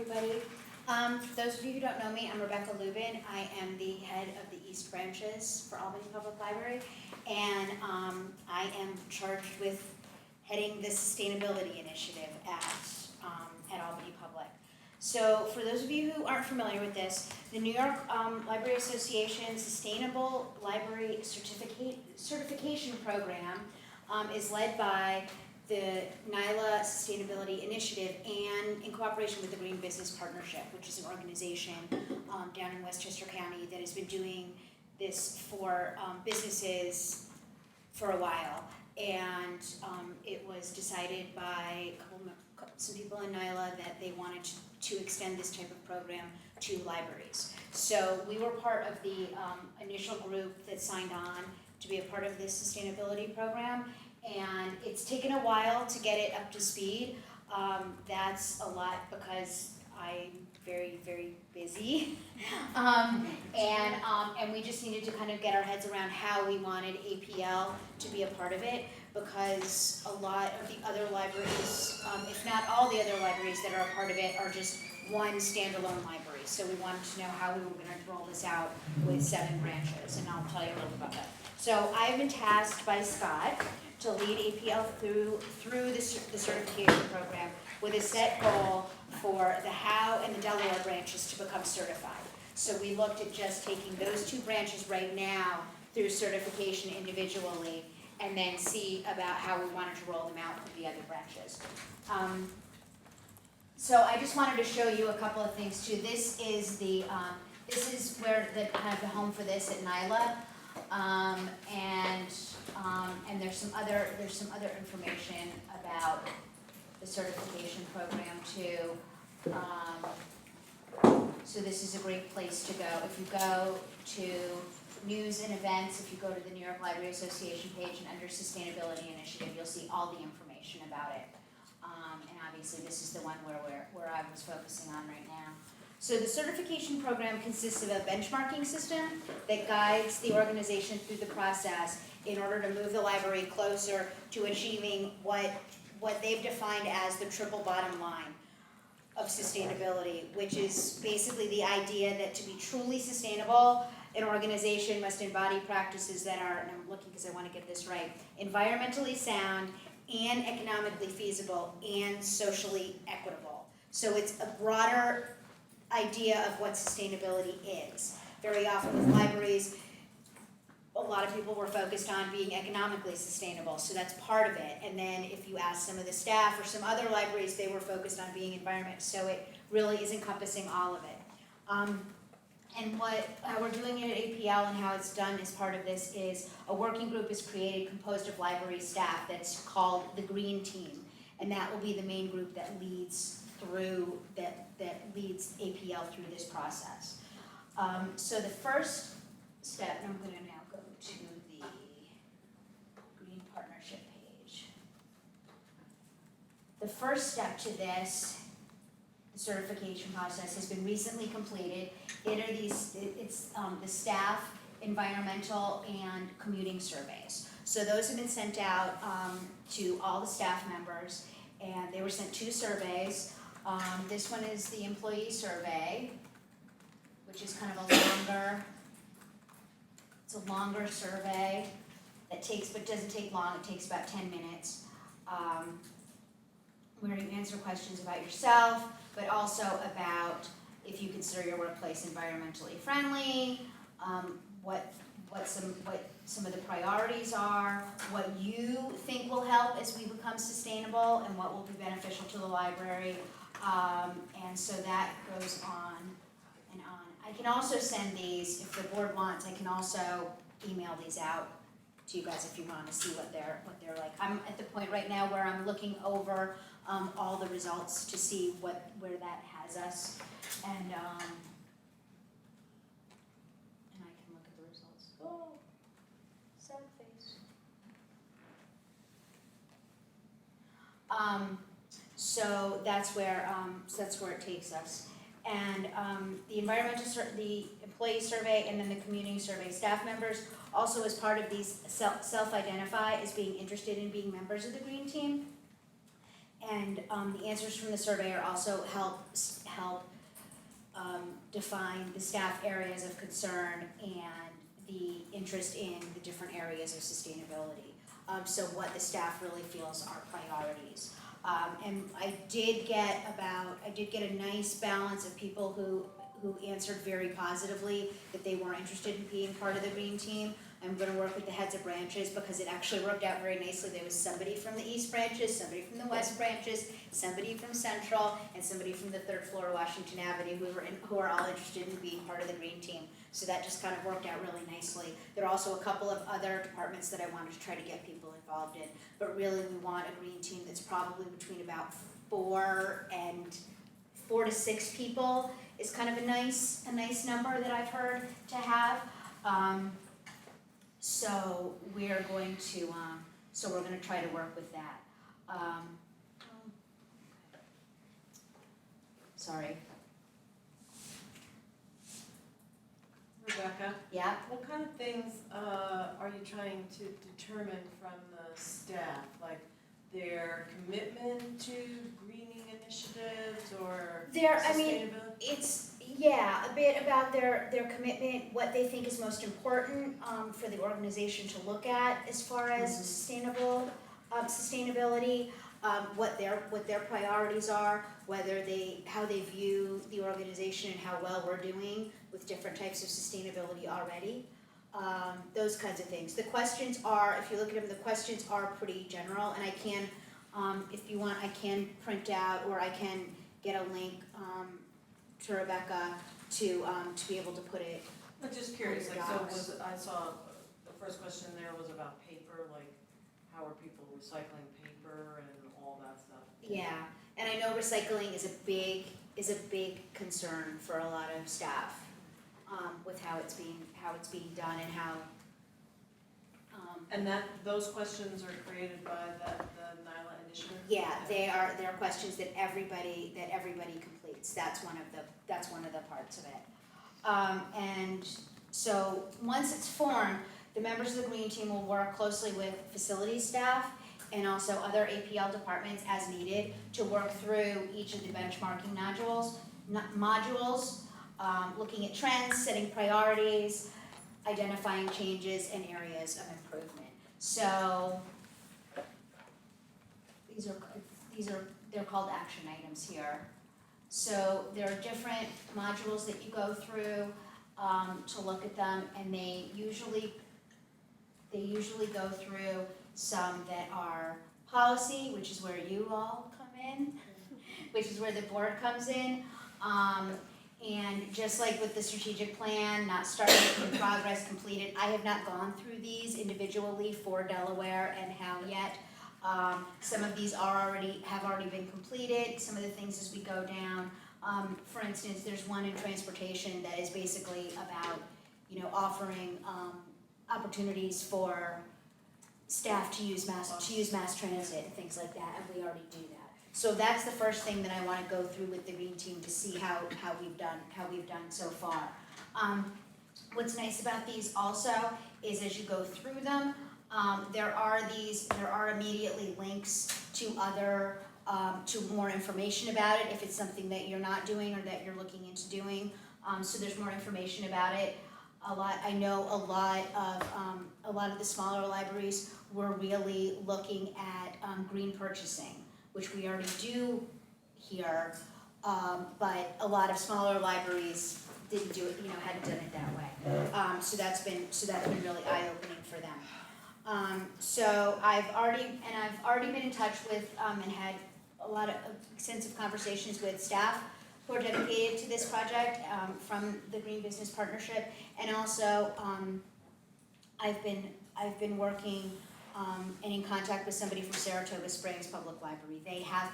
everybody. For those of you who don't know me, I'm Rebecca Lubin. I am the head of the East Branches for Albany Public Library, and I am charged with heading the sustainability initiative at Albany Public. So for those of you who aren't familiar with this, the New York Library Association Sustainable Library Certification Program is led by the NYLA Sustainability Initiative and in cooperation with the Green Business Partnership, which is an organization down in Westchester County that has been doing this for businesses for a while. And it was decided by some people in NYLA that they wanted to extend this type of program to libraries. So we were part of the initial group that signed on to be a part of this sustainability program. And it's taken a while to get it up to speed. That's a lot because I'm very, very busy. And we just needed to kind of get our heads around how we wanted APL to be a part of it, because a lot of the other libraries, if not all the other libraries that are a part of it, are just one standalone library. So we wanted to know how we were going to roll this out with 7 branches, and I'll tell you a little bit about that. So I've been tasked by Scott to lead APL through the certification program with a set goal for the Howe and the Delaware branches to become certified. So we looked at just taking those 2 branches right now through certification individually, and then see about how we wanted to roll them out for the other branches. So I just wanted to show you a couple of things too. This is where the kind of the home for this at NYLA. And there's some other information about the certification program too. So this is a great place to go. If you go to news and events, if you go to the New York Library Association page and under Sustainability Initiative, you'll see all the information about it. And obviously this is the one where I was focusing on right now. So the certification program consists of a benchmarking system that guides the organization through the process in order to move the library closer to achieving what they've defined as the triple bottom line of sustainability, which is basically the idea that to be truly sustainable, an organization must embody practices that are, and I'm looking because I want to get this right, environmentally sound and economically feasible and socially equitable. So it's a broader idea of what sustainability is. Very often with libraries, a lot of people were focused on being economically sustainable, so that's part of it. And then if you ask some of the staff or some other libraries, they were focused on being environment, so it really is encompassing all of it. And how we're doing it at APL and how it's done as part of this is a working group is created composed of library staff that's called the Green Team, and that will be the main group that leads leads APL through this process. So the first step, and I'm going to now go to the Green Partnership page. The first step to this, the certification process, has been recently completed. It's the staff, environmental, and commuting surveys. So those have been sent out to all the staff members, and they were sent 2 surveys. This one is the employee survey, which is kind of it's a longer survey that but doesn't take long, it takes about 10 minutes. Where you answer questions about yourself, but also about if you consider your workplace environmentally friendly, what some of the priorities are, what you think will help as we become sustainable, and what will be beneficial to the library. And so that goes on and on. I can also send these, if the board wants, I can also email these out to you guys if you want to see what they're like. I'm at the point right now where I'm looking over all the results to see where that has us, and I can look at the results. Oh, sad face. So that's where it takes us. And the the employee survey, and then the commuting survey. Staff members also, as part of these, self-identify as being interested in being members of the Green Team. the answers from the surveyor also help define the staff areas of concern and the interest in the different areas of sustainability. So what the staff really feels are priorities. And I did get a nice balance of people who answered very positively that they were interested in being part of the green team. I'm gonna work with the heads of branches because it actually worked out very nicely. There was somebody from the east branches, somebody from the west branches, somebody from central, and somebody from the third floor of Washington Avenue who are all interested in being part of the green team. So that just kind of worked out really nicely. There are also a couple of other departments that I wanted to try to get people involved in, but really we want a green team that's probably between about 4 to 6 people is kind of a nice number that I've heard to have. So we're going to try to work with that. Sorry. Rebecca? Yeah. What kind of things are you trying to determine from the staff? Like their commitment to greening initiatives or sustainability? It's a bit about their commitment, what they think is most important for the organization to look at as far as sustainability, what their priorities are, how they view the organization and how well we're doing with different types of sustainability already. Those kinds of things. The questions are, if you look at them, the questions are pretty general, and I can, if you want, I can print out or I can get a link to Rebecca to be able to put it. I'm just curious, like, I saw the first question there was about paper, like how are people recycling paper and all that stuff? Yeah, and I know recycling is a big concern for a lot of staff with how it's being done and how. And those questions are created by the NILA initiative? Yeah, they are questions that everybody completes. That's one of the parts of it. And so once it's formed, the members of the green team will work closely with facilities staff and also other APL departments as needed to work through each of the benchmarking modules, looking at trends, setting priorities, identifying changes and areas of improvement. So they're called action items here. So there are different modules that you go through to look at them, and they usually go through some that are policy, which is where you all come in, which is where the board comes in. And just like with the strategic plan, not started, in progress, completed, I have not gone through these individually for Delaware and Hal yet. Some of these have already been completed, some of the things as we go down. For instance, there's one in transportation that is basically about, offering opportunities for staff to use mass transit and things like that, and we already do that. So that's the first thing that I want to go through with the green team to see how we've done so far. What's nice about these also is as you go through them, there are immediately links to other to more information about it if it's something that you're not doing or that you're looking into doing. So there's more information about it. I know a lot of the smaller libraries were really looking at green purchasing, which we already do here, but a lot of smaller libraries didn't do it, hadn't done it that way. So that's been really eye-opening for them. So I've already been in touch with and had a lot of extensive conversations with staff who are dedicated to this project from the Green Business Partnership, and also I've been working and in contact with somebody from Saratoga Springs Public Library. They have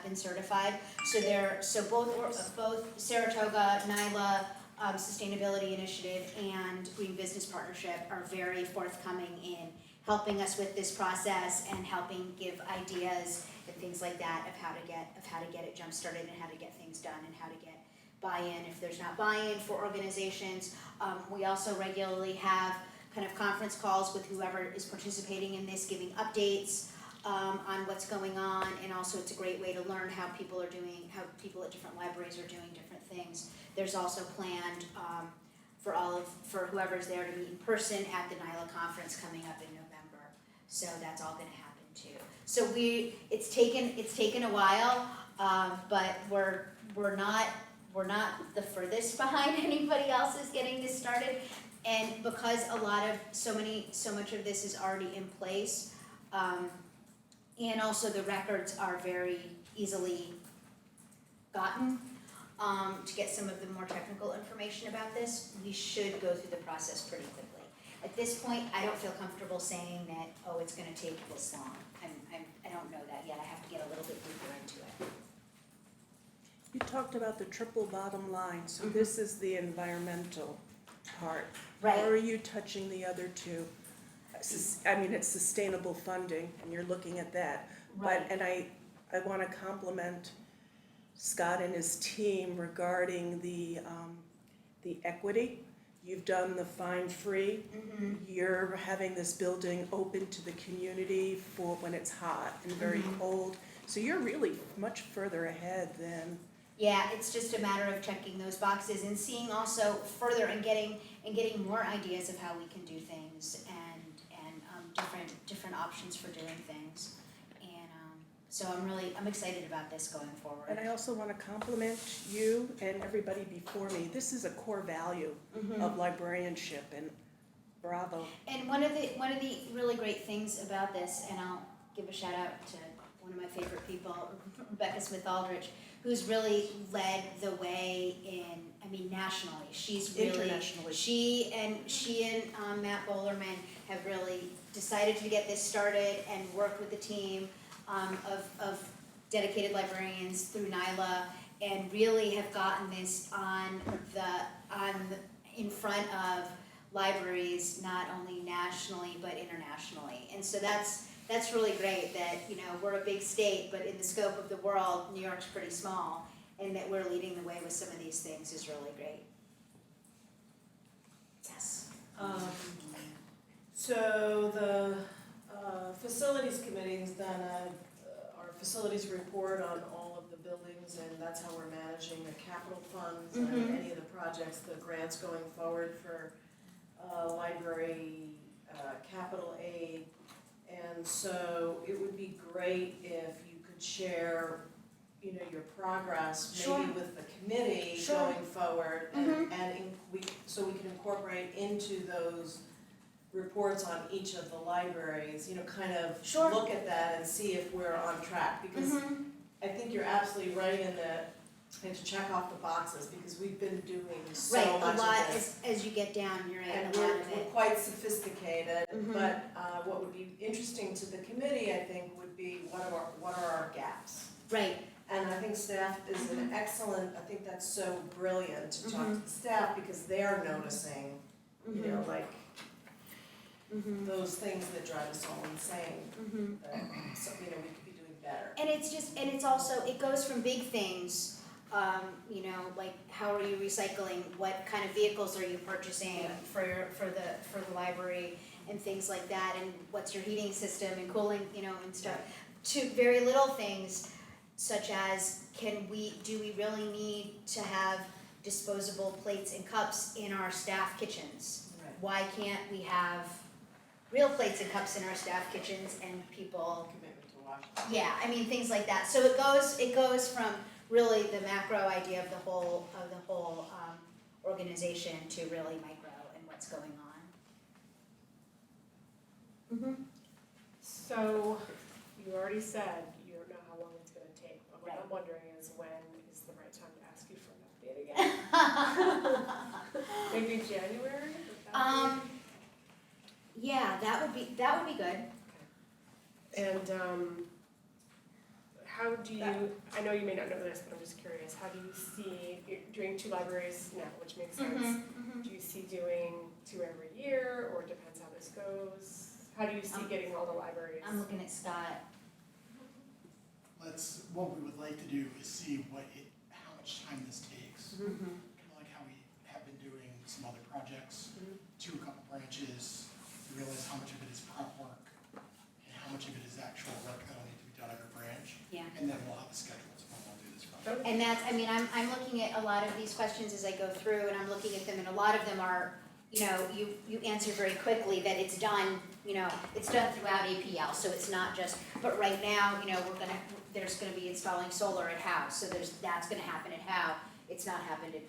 been certified. So both Saratoga, NILA, Sustainability Initiative, and Green Business Partnership are very forthcoming in helping us with this process and helping give ideas and things like that of how to get it jump started and how to get things done and how to get buy-in if there's not buy-in for organizations. We also regularly have kind of conference calls with whoever is participating in this, giving updates on what's going on, and also it's a great way to learn how people are doing, how people at different libraries are doing different things. There's also planned for whoever's there to meet in person at the NILA conference coming up in November. So that's all gonna happen too. So it's taken a while, but we're not the furthest behind anybody else is getting this started. And because so much of this is already in place, and also the records are very easily gotten, to get some of the more technical information about this, we should go through the process pretty quickly. At this point, I don't feel comfortable saying that, oh, it's gonna take this long. I don't know that yet, I have to get a little bit deeper into it. You talked about the triple bottom line, so this is the environmental part. Right. How are you touching the other two? I mean, it's sustainable funding, and you're looking at that. Right. But, and I want to compliment Scott and his team regarding the equity. You've done the fine-free. You're having this building open to the community for when it's hot and very cold. So you're really much further ahead than. Yeah, it's just a matter of checking those boxes and seeing also further and getting more ideas of how we can do things and different options for doing things. And so I'm excited about this going forward. And I also want to compliment you and everybody before me. This is a core value of librarianship, and bravo. And one of the really great things about this, and I'll give a shout out to one of my favorite people, Rebecca Smith-Aldrich, who's really led the way nationally. She's really, Internationally. she and Matt Bolerman have really decided to get this started and work with the team of dedicated librarians through NILA, and really have gotten this in front of libraries, not only nationally but internationally. And so that's really great that, we're a big state, but in the scope of the world, New York's pretty small, and that we're leading the way with some of these things is really great. Yes. So the facilities committee has done our facilities report on all of the buildings, and that's how we're managing the capital funds and any of the projects, the grants going forward for library capital aid. And so it would be great if you could share, your progress maybe with the committee going forward, so we can incorporate into those reports on each of the libraries, kind of look at that and see if we're on track. Because I think you're absolutely right in that we have to check off the boxes, because we've been doing so much a lot of this. as you get down, you're right, And a lot we're of it. quite sophisticated, but what would be interesting to the committee, I think, would be what are our gaps? Right. And I think staff is an excellent, I think that's so brilliant to talk to the staff, because they're noticing, those things that drive us all insane. That, we could be doing better. And it's also, it goes from big things, like how are you recycling, what kind of vehicles are you purchasing for the library, and things like that, and what's your heating system and cooling, and stuff, to very little things, such as do we really need to have disposable plates and cups in our staff kitchens? Right. Why can't we have real plates and cups in our staff kitchens, and people, Commitment to wash. things like that. So it goes from really the macro idea of the whole organization to really micro and what's going on. So you already said you don't know how long it's going to take, but what Right. I'm wondering is when is the right time to ask you for an update again? Maybe January? Yeah, that would be good. And how do you, I know you may not know this, but I'm just curious, how do you see, you're doing 2 libraries now, which makes sense. Do you see doing 2 every year, or depends how this goes? How do you see getting all the libraries? I'm looking at Scott. What we would like to do is see how much time this takes. Kind of like how we have been doing some other projects, to a couple branches, to realize how much of it is prep work and how much of it is actual work And then we'll have a schedule when we'll do this project. And that's, I mean, I'm looking at a lot of these questions as I go through, and I'm looking at them, and a lot of them are, you answer very quickly that it's done, it's done throughout APL, so it's not just, but right now, there's gonna be installing solar at Howe, so that's gonna happen at Howe, it's not happened at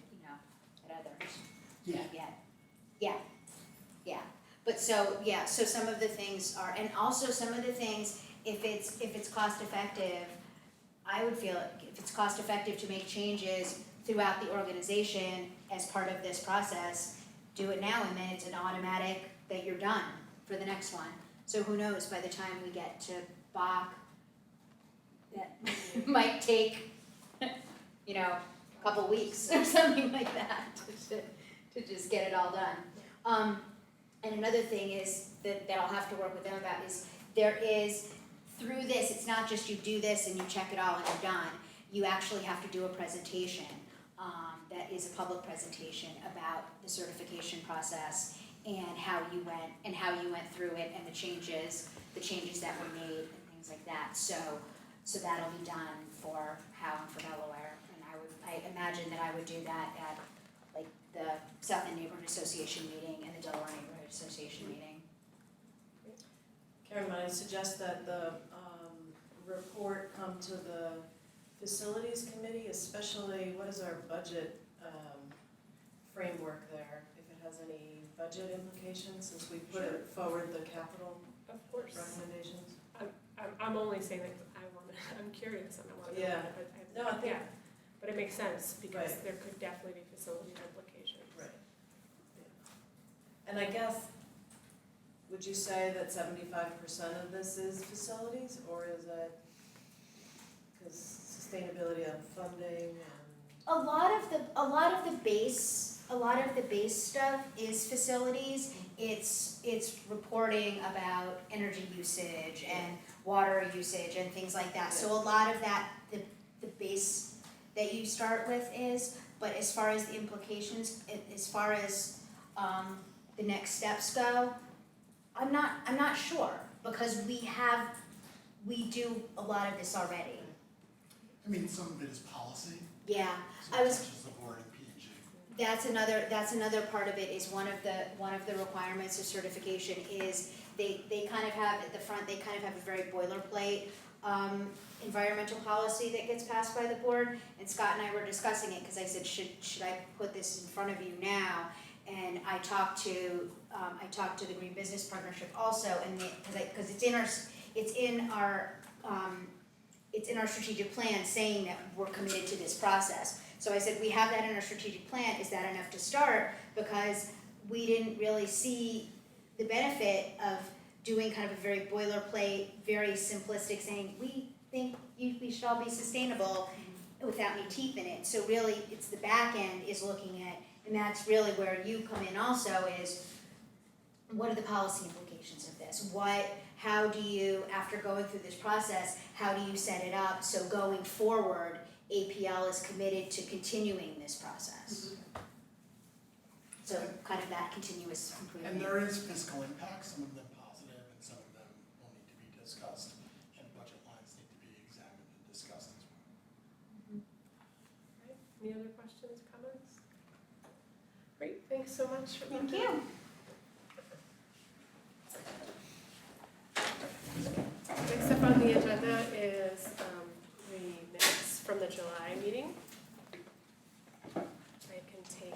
others. Yeah. Yeah, but so some of the things are, and also some of the things, if it's cost effective, I would feel if it's cost effective to make changes throughout the organization as part of this process, do it now, and then it's an automatic that you're done for the next one. So who knows, by the time we get to Bach, that might take, a couple weeks or something like that to just get it all done. And another thing is that I'll have to work with them about is through this, it's not just you do this and you check it all and you're done. You actually have to do a presentation that is a public presentation about the certification process and how you went through it and the changes that were made and things like that. So that'll be done for Howe and for Delaware. And I imagine that I would do that at like the South End Neighborhood Association meeting and the Delaware Neighborhood Association meeting. Karen, might I suggest that the report come to the facilities committee, especially what is our budget framework there, if it has any budget implications, since we put it forward the capital Of course. recommendations? I'm only saying that 'cause I'm curious and I want to know Yeah. about it, but No, I think- yeah, but it makes sense because Right. there could definitely be facility implications. Right. Yeah. And I guess, would you say that 75% of this is facilities, or is it, because sustainability on funding and? A lot of the base stuff is facilities. It's reporting about energy usage and water usage and things like that. So a lot of that, the base that you start with is, but as far as the implications, as far as the next steps go, I'm not sure, because we do a lot of this already. I mean, some of it is policy, Yeah, so such as the board and P&G. that's another part of it, is one of the requirements of certification is they kind of have, at the front, they kind of have a very boilerplate environmental policy that gets passed by the board, and Scott and I were discussing it, because I said, should I put this in front of you now? And I talked to the Green Business Partnership also, and because it's in our strategic plan saying that we're committed to this process. So I said, we have that in our strategic plan, is that enough to start? Because we didn't really see the benefit of doing kind of a very boilerplate, very simplistic saying, we think we should all be sustainable without any teeth in it. So really, it's the back end is looking at, and that's really where you come in also, is what are the policy implications of this? How do you, after going through this process, how do you set it up so going forward, APL is committed to continuing this process? So kind of that continuous improvement. And there is fiscal impact, some of them positive and some of them will need to be discussed, and budget lines need to be examined and discussed as well. Right. Any other questions, comments? Great, thanks so much. Thank you. Next up on the agenda is the minutes from the July meeting. I can take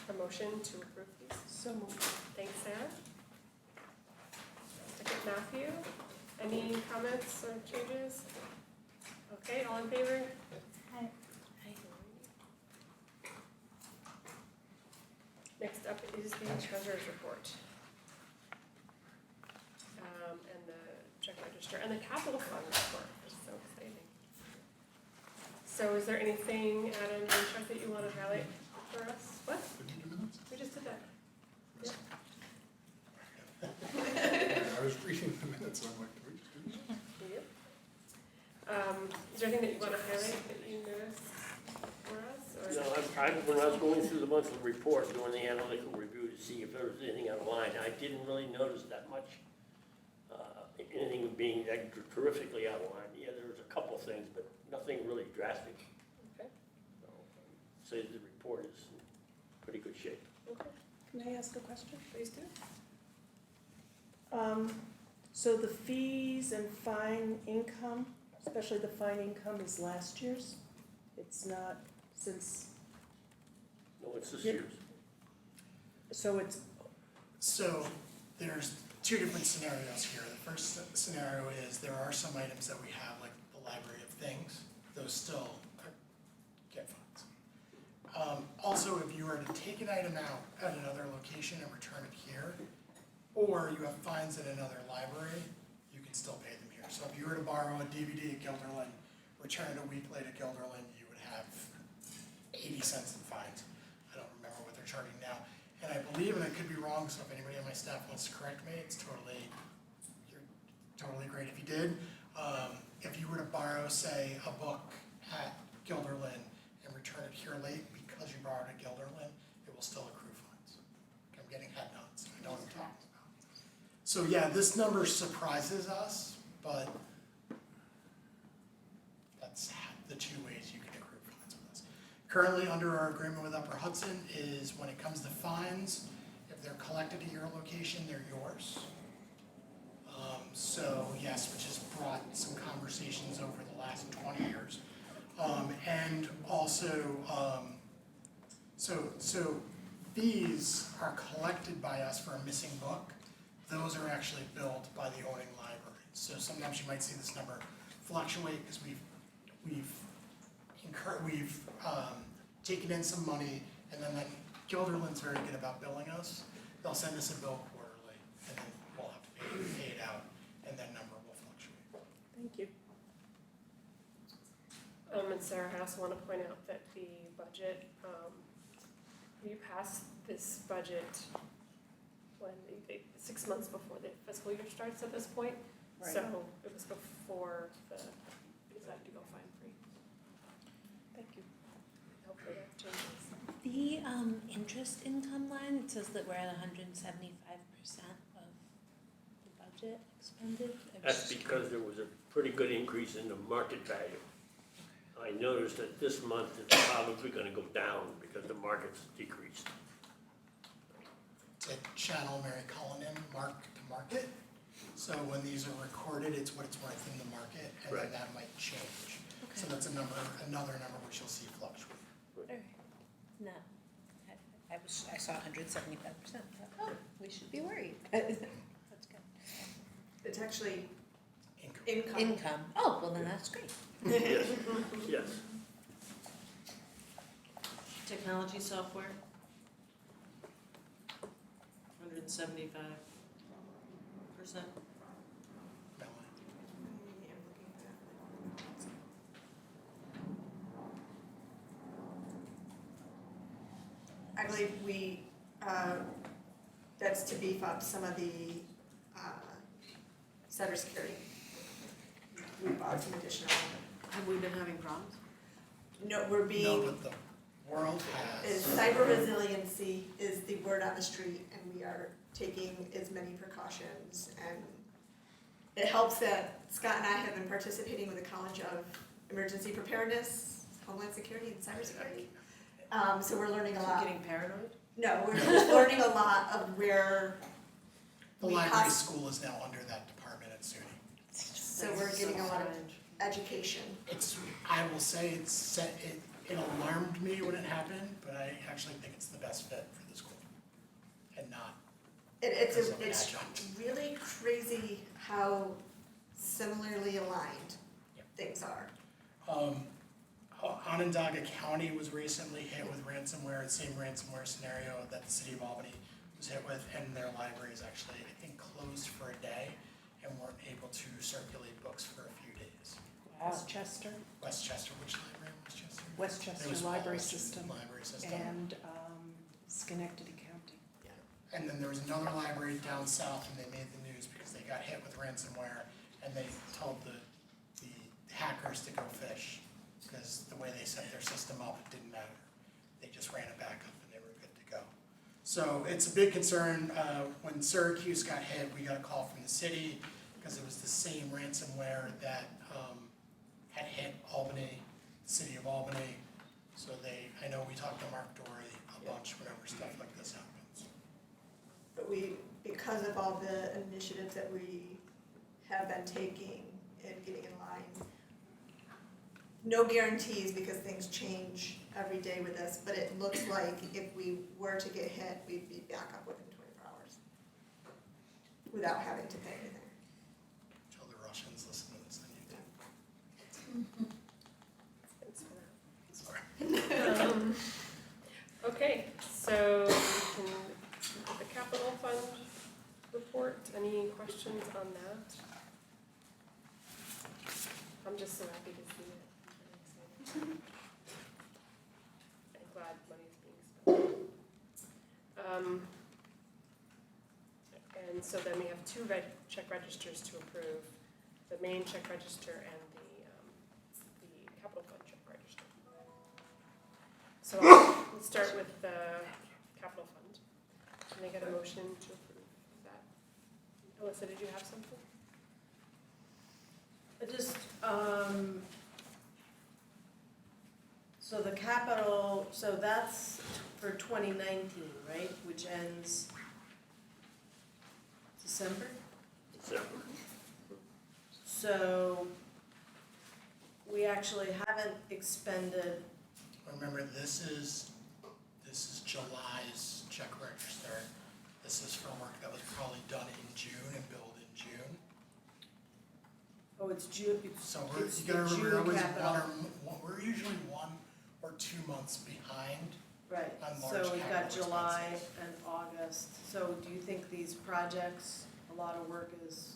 a motion to approve these. So moved. Thanks, Sarah. Second, Matthew. Any comments or changes? Okay, all in favor? Aye. Next up is the treasurer's report. And the check register and the capital fund report, which is so exciting. So is there anything, Adam and Chuck, that you want to highlight for us? What? We just did that. I was reading the minutes, I'm like, can we just do that? Is there anything that you want to highlight that you noticed for us? Or? No, when I was going through the monthly report, doing the analytical review to see if there was anything out of line, I didn't really notice that much anything being terrifically out of line. Yeah, there was a couple things, but nothing really drastic. Okay. So, say the report is in pretty good shape. Okay, Can I ask a question? please do. So the fees and fine income, especially the fine income, is last year's? It's not since, No, it's this Yep. year's. so it's, So there's two different scenarios here. The first scenario is there are some items that we have, like the library of things, those still get funds. Also, if you were to take an item out at another location and return it here, or you have fines at another library, you can still pay them here. So if you were to borrow a DVD at Guilderland, return it a week later at Guilderland, you would have 80 cents in fines. I don't remember what they're charging now. And I believe, and I could be wrong, so if anybody on my staff wants to correct me, you're totally great if you did. If you were to borrow, say, a book at Guilderland and return it here late because you borrowed at Guilderland, it will still accrue fines. I'm getting head nods, I know what I'm talking about. So yeah, this number surprises us, but that's the two ways you can accrue fines with us. Currently, under our agreement with Upper Hudson is when it comes to fines, if they're collected at your location, they're yours. So yes, which has brought some conversations over the last 20 years. And also, so fees are collected by us for a missing book. Those are actually billed by the owning library. So sometimes you might see this number fluctuate because we've taken in some money, and then Guilderland's very good about billing us. They'll send us a bill quarterly, and then we'll have to pay it out, and that number will fluctuate. thank you. And Sarah, I also want to point out that the budget, you passed this budget when, 6 months before the fiscal year starts at this point. Right. So it was before the, decided to go fine free. Thank you. Hopefully that changes. The interest income line, it says that we're at 175% of the budget expended. That's because there was a pretty good increase in the market value. I noticed that this month it's probably gonna go down because the market's decreased. To channel Mary Cullinan, mark to market. So when these are recorded, it's what it's worth in the market, and then Right. that might change. So Okay. that's another number which you'll see fluctuate. Alright. No, I saw 175%. Oh, we should be worried. That's good. It's actually Income. income. Income. Oh, well then that's great. Yes, yes. Technology software, 175%. Melanie. I believe that's to beef up some of the cybersecurity. We bought some additional, Have we been having problems? no, we're No, being, but the world has. cyber resiliency is the word on the street, and we are taking as many precautions. And it helps that Scott and I have been participating with the College of Emergency Preparedness, Homeland Security, and Cybersecurity. So we're learning a So lot. getting paranoid? No, we're just learning a lot of where, The we library have- school is now under that department at SUNY. so we're getting a lot of education. I will say it alarmed me when it happened, but I actually think it's the best fit for the school. And not It's because of an it's adjunct. really crazy how similarly aligned Yep. things are. Onondaga County was recently hit with ransomware, the same ransomware scenario that the city of Albany was hit with, and their library is actually, I think, closed for a day and weren't able to circulate books for a few days. Westchester, Westchester, which library in Westchester? There Westchester was Library Westchester System, Library System. and Schenectady County. And then there was another library down south, and they made the news because they got hit with ransomware, and they told the hackers to go fish, because the way they set their system up, it didn't matter. They just ran it back up and they were good to go. So it's a big concern. When Syracuse got hit, we got a call from the city, because it was the same ransomware that had hit Albany, the city of Albany. So I know we talked to Mark Dory a bunch whenever stuff like this happens. But because of all the initiatives that we have been taking and getting in line, no guarantees because things change every day with this, but it looks like if we were to get hit, we'd be back up within 24 hours without having to pay anything. Tell the Russians listen to this on YouTube. Thanks for that. Sorry. Okay, so we can, the capital fund report, any questions on that? I'm just so happy to see it. I'm very excited. I'm glad money's being spent. And so then we have two check registers to approve, the main check register and the capital fund check register. So let's start with the capital fund. Can I get a motion to approve that? Alyssa, did you have something? I just, so the capital, so that's for 2019, right, which ends December? December. So we actually haven't expended, Remember, this is July's check register. This is for work that was probably done in June and billed in June. oh, it's June, So it's you the gotta remember, June always capital. we're usually 1 or 2 months behind. Right, on so large we've got capital July expenses. and August. So do you think these projects, a lot of work is,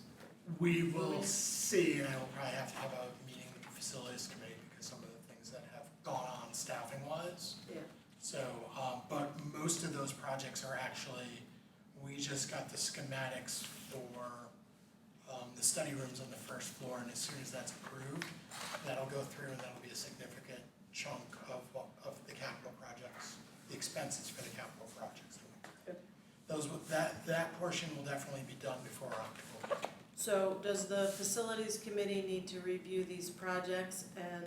We will see, and I will probably have to have a meeting with the facilities committee because some of the things that have gone on staffing wise. yeah, So, but most of those projects are actually, we just got the schematics for the study rooms on the first floor, and as soon as that's approved, that'll go through and that'll be a significant chunk of the capital projects, the expenses for the capital projects. Good. That portion will definitely be done before October. so does the facilities committee need to review these projects and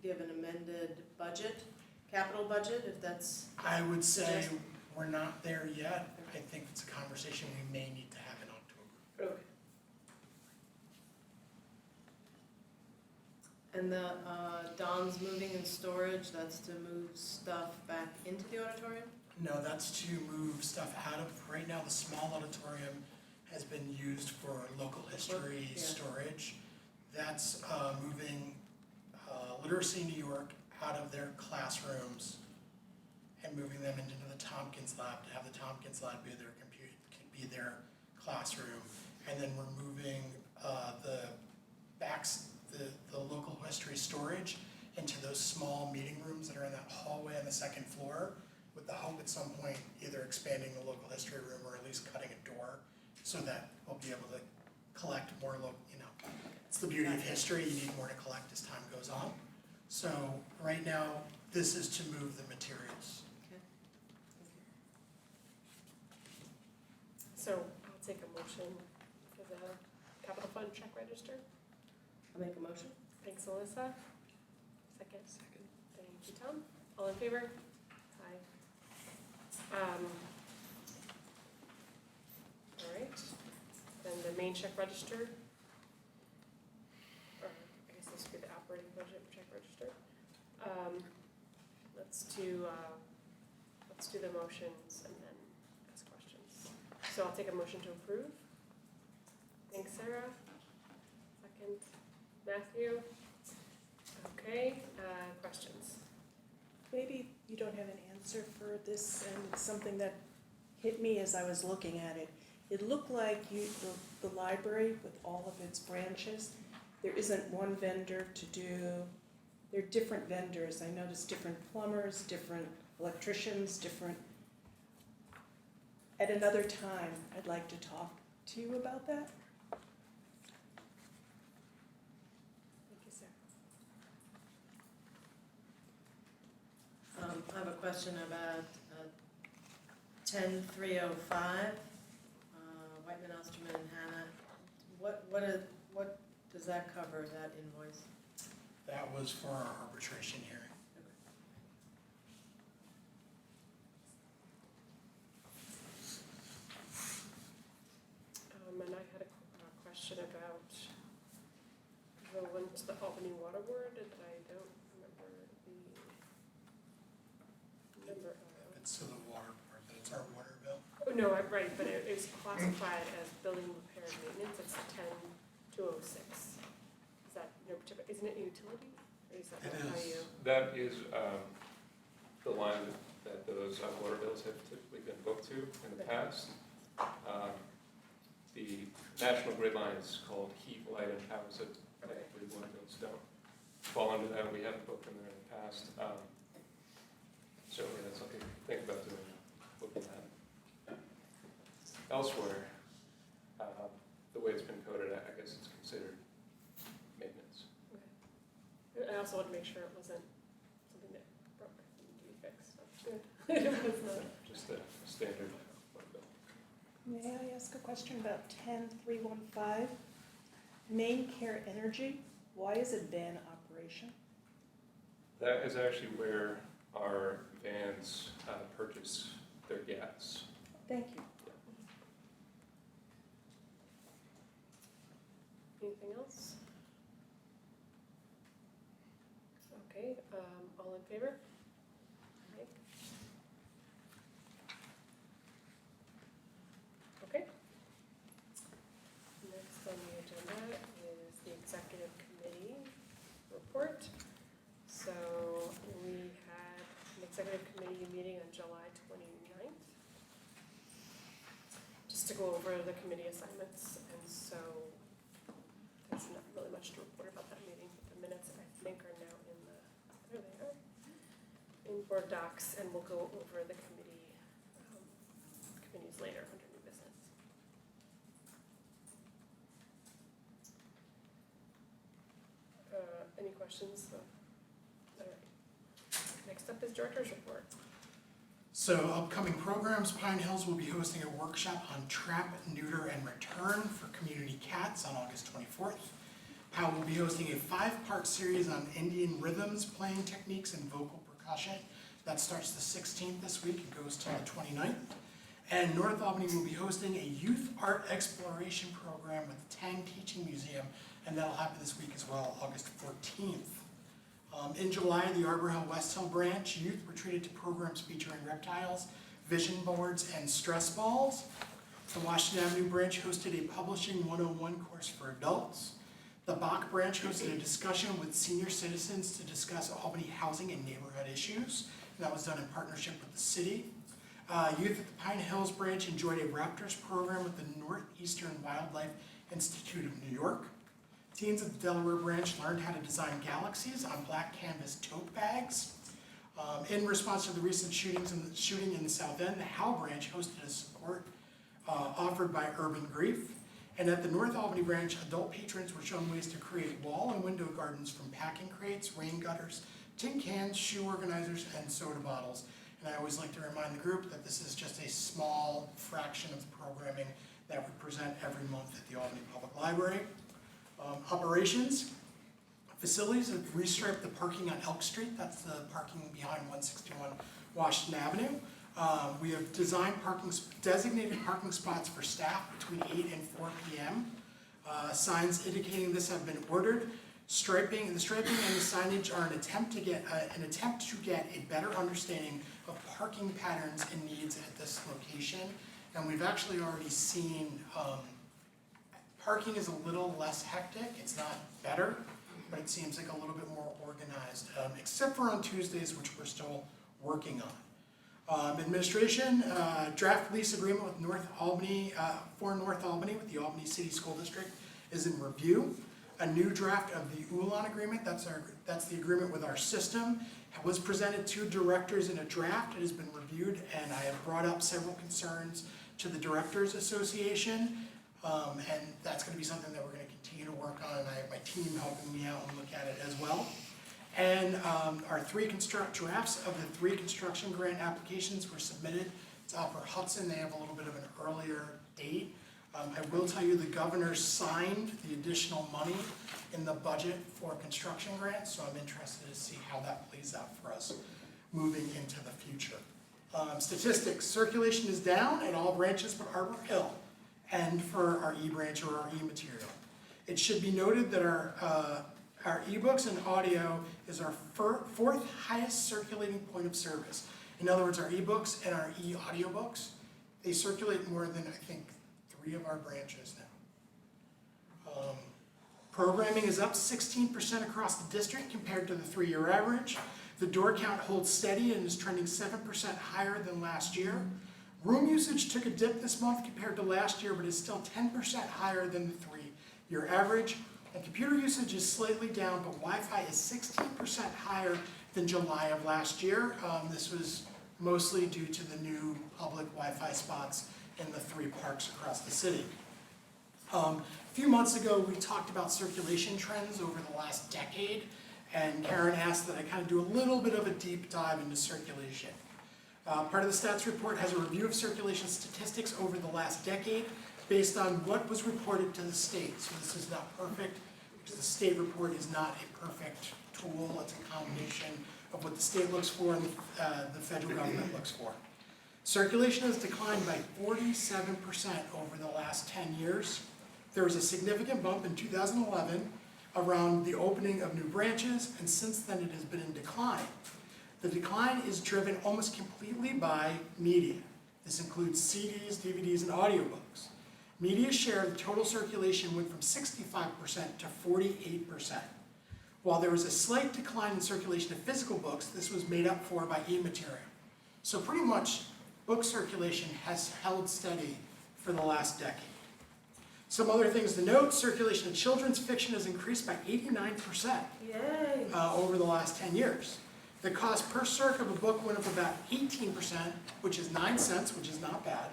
give an amended budget, capital budget, if that's, I would say Suggestion. we're not there yet. I think it's a conversation we may need to have in October. Okay. and the, Don's moving and storage, that's to move stuff back into the auditorium? No, that's to move stuff out of, right now, the small auditorium has been used for local history Yeah. storage. That's moving Literacy New York out of their classrooms and moving them into the Tompkins lab to have the Tompkins lab be their classroom. And then we're moving the local history storage into those small meeting rooms that are in that hallway on the second floor, with the hope at some point either expanding the local history room or at least cutting a door so that we'll be able to collect more it's the beauty of history, you need more to collect as time goes on. So right now, this is to move the materials. Okay. So I'll take a motion for the capital fund check register. I'll make a motion. Thanks, Alyssa. Second. Thank you, Tom. All in favor? Aye. All right, then the main check register, or I guess this would be the operating budget check register. Let's do the motions and then ask questions. So I'll take a motion to approve. Thanks, Sarah. Second, Matthew. Okay, questions? Maybe you don't have an answer for this, and it's something that hit me as I was looking at it. It looked like the library, with all of its branches, there isn't one vendor to do, there are different vendors. I noticed different plumbers, different electricians, different. At another time, I'd like to talk to you about that. Thank you, Sarah. I have a question about 10305, Whiteman, Osterman, and Hannah. What does that cover, that invoice? That was for our arbitration hearing. And I had a question about the link to the Albany Water Board, and I don't remember the number of. It's to the water board, but it's our water bill. Oh, no, I'm right, but it is classified as building repair and maintenance, it's 10-206. Is that, no particular, isn't it utility? Or is that It how is. you? That is the line that those water bills have typically been booked to in the past. The national grid line is called heat, light, and power, so technically water bills don't fall under that. We haven't booked them there in the past. So yeah, that's something to think about doing, looking at. Elsewhere, the way it's been coded, I guess it's considered maintenance. I also wanted to make sure it wasn't something that broke and needed to be fixed. That's good. It was not. Just a standard water bill. May I ask a question about 10315? Main Care Energy, why is it van operation? That is actually where our vans purchase their gas. Thank you. Anything else? Okay, all in favor? Aye. Okay. Next on the agenda is the executive committee report. So we had an executive committee meeting on July 29th. Just to go over the committee assignments, and so there's not really much to report about that meeting, but the minutes I think are now in the, there they are, in board docs, and we'll go over the committees later under new business. Any questions? All right. Next up is director's report. So upcoming programs, Pine Hills will be hosting a workshop on trap, neuter, and return for community cats on August 24th. Powell will be hosting a 5-part series on Indian rhythms, playing techniques, and vocal percussion. That starts the 16th this week and goes to the 29th. And North Albany will be hosting a youth art exploration program with the Tang Teaching Museum, and that'll happen this week as well, August 14th. In July, the Arbor Hill West Hill branch youth were treated to programs featuring reptiles, vision boards, and stress balls. The Washington Avenue branch hosted a Publishing 101 course for adults. The Bach branch hosted a discussion with senior citizens to discuss Albany housing and neighborhood issues. And that was done in partnership with the city. Youth at the Pine Hills branch enjoyed a Raptors program with the Northeastern Wildlife Institute of New York. Teens at the Delaware branch learned how to design galaxies on black canvas tote bags. In response to the recent shooting in the South End, the Howe branch hosted a support offered by Urban Grief. And at the North Albany branch, adult patrons were shown ways to create wall and window gardens from packing crates, rain gutters, tin cans, shoe organizers, and soda bottles. And I always like to remind the group that this is just a small fraction of the programming that we present every month at the Albany Public Library. Operations, facilities have restriped the parking on Elk Street. That's the parking behind 161 Washington Avenue. We have designed designated parking spots for staff between 8 and 4 p.m. Signs indicating this have been ordered. The striping and the signage are an attempt to get a better understanding of parking patterns and needs at this location. And we've actually already seen parking is a little less hectic. It's not better, but it seems like a little bit more organized, except for on Tuesdays, which we're still working on. Administration, draft lease agreement with North Albany with the Albany City School District is in review. A new draft of the Ulan agreement, that's the agreement with our system, was presented to directors in a draft. It has been reviewed, and I have brought up several concerns to the Directors Association. And that's going to be something that we're going to continue to work on, and I have my team helping me out and look at it as well. And our drafts of the 3 construction grant applications were submitted to Upper Hudson. They have a little bit of an earlier date. I will tell you the governor signed the additional money in the budget for construction grants, so I'm interested to see how that plays out for us moving into the future. Statistics, circulation is down at all branches but Harbor Hill and for our e-branch or our e-material. It should be noted that our ebooks and audio is our fourth highest circulating point of service. In other words, our ebooks and our e-audiobooks, they circulate more than, I think, 3 of our branches now. Programming is up 16% across the district compared to the 3-year average. The door count holds steady and is trending 7% higher than last year. Room usage took a dip this month compared to last year, but is still 10% higher than the 3-year average. And computer usage is slightly down, but Wi-Fi is 16% higher than July of last year. This was mostly due to the new public Wi-Fi spots in the 3 parks across the city. A few months ago, we talked about circulation trends over the last decade, and Karen asked that I kind of do a little bit of a deep dive into circulation. Part of the stats report has a review of circulation statistics over the last decade based on what was reported to the state. So this is not perfect, because the state report is not a perfect tool. It's a combination of what the state looks for and the federal government looks for. Circulation has declined by 47% over the last 10 years. There was a significant bump in 2011 around the opening of new branches, and since then it has been in decline. The decline is driven almost completely by media. This includes CDs, DVDs, and audiobooks. Media's share of the total circulation went from 65% to 48%. While there was a slight decline in circulation of physical books, this was made up for by e-material. So pretty much book circulation has held steady for the last decade. Some other things to note, circulation of children's fiction has increased by 89% over the last 10 years. The cost per circ of a book went up about 18%, which is 9 cents, which is not bad.